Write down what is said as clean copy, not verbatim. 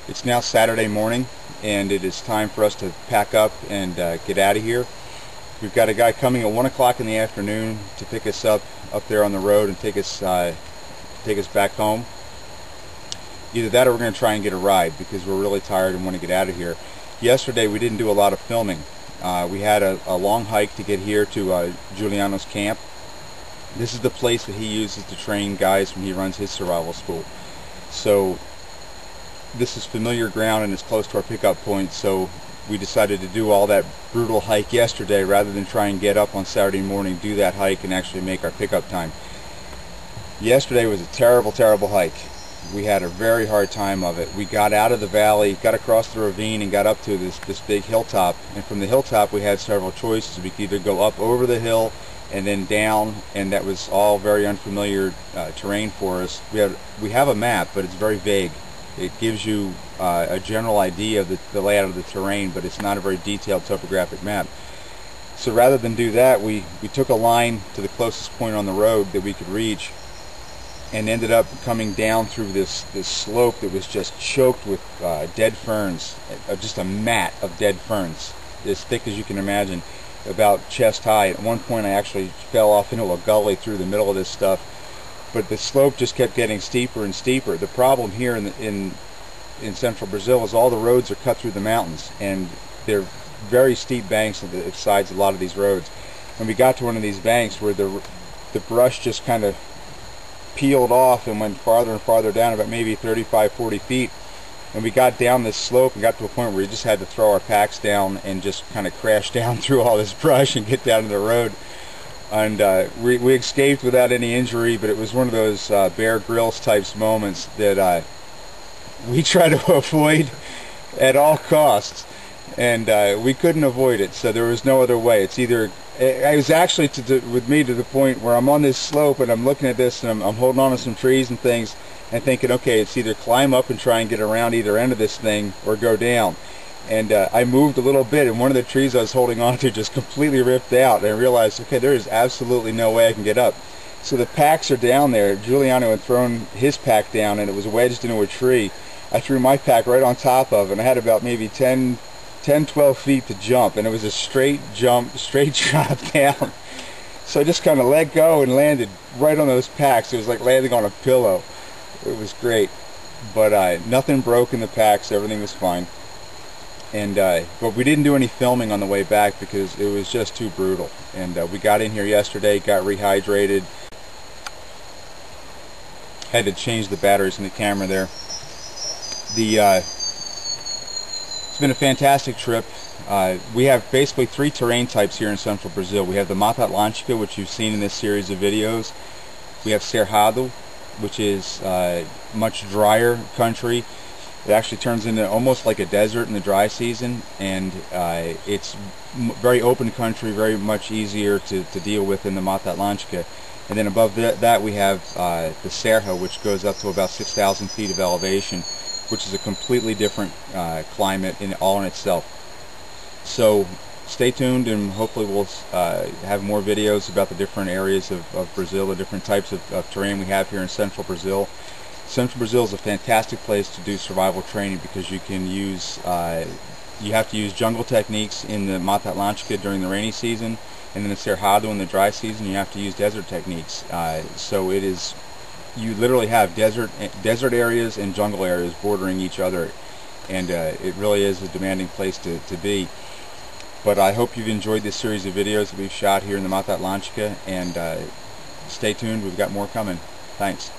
It's now Saturday morning, and it is time for us to pack up and get out of here. We've got a guy coming at 1 o'clock in the afternoon to pick us up there on the road and take us back home. Either that or we're going to try and get a ride because we're really tired and want to get out of here. Yesterday we didn't do a lot of filming. We had a long hike to get here to Giuliano's camp. This is the place that he uses to train guys when he runs his survival school. So this is familiar ground and it's close to our pickup point, so we decided to do all that brutal hike yesterday rather than try and get up on Saturday morning, do that hike, and actually make our pickup time. Yesterday was a terrible, terrible hike. We had a very hard time of it. We got out of the valley, got across the ravine, and got up to this big hilltop. And from the hilltop we had several choices. We could either go up over the hill and then down, and that was all very unfamiliar terrain for us. We have a map, but it's very vague. It gives you a general idea of the layout of the terrain, but it's not a very detailed topographic map. So rather than do that, we took a line to the closest point on the road that we could reach, and ended up coming down through this slope that was just choked with dead ferns, just a mat of dead ferns, as thick as you can imagine, about chest high. At one point I actually fell off into a gully through the middle of this stuff, but the slope just kept getting steeper and steeper. The problem here in central Brazil is all the roads are cut through the mountains, and they're very steep banks on the sides of a lot of these roads. And we got to one of these banks where the brush just kind of peeled off and went farther and farther down, about maybe 35-40 feet, and we got down this slope and got to a point where we just had to throw our packs down and just kind of crash down through all this brush and get down to the road. And we escaped without any injury, but it was one of those Bear Grylls types moments that we try to avoid at all costs, and we couldn't avoid it, so there was no other way. It's either it was actually with me to the point where I'm on this slope and I'm looking at this and I'm holding on to some trees and things and thinking, okay, it's either climb up and try and get around either end of this thing or go down. And I moved a little bit, and one of the trees I was holding on to just completely ripped out, and I realized, okay, there is absolutely no way I can get up. So the packs are down there. Giuliano had thrown his pack down and it was wedged into a tree. I threw my pack right on top of it, and I had about maybe 10-12 feet to jump, and it was a straight jump, straight drop down. So I just kind of let go and landed right on those packs. It was like landing on a pillow. It was great, but nothing broke in the packs. Everything was fine. And but we didn't do any filming on the way back because it was just too brutal. And we got in here yesterday, got rehydrated, had to change the batteries in the camera there. It's been a fantastic trip. We have basically 3 terrain types here in central Brazil. We have the Mata Atlântica, which you've seen in this series of videos. We have Cerrado, which is much drier country. It actually turns into almost like a desert in the dry season, and it's very open country, very much easier to deal with than the Mata Atlântica. And then above that we have the Serra, which goes up to about 6,000 feet of elevation, which is a completely different climate all in itself. So stay tuned, and hopefully we'll have more videos about the different areas of Brazil, the different types of terrain we have here in central Brazil. Central Brazil is a fantastic place to do survival training because you can use, you have to use jungle techniques in the Mata Atlântica during the rainy season, and then the Cerrado in the dry season you have to use desert techniques. So it is, you literally have desert areas and jungle areas bordering each other, and it really is a demanding place to be. But I hope you've enjoyed this series of videos that we've shot here in the Mata Atlântica, and stay tuned, we've got more coming. Thanks.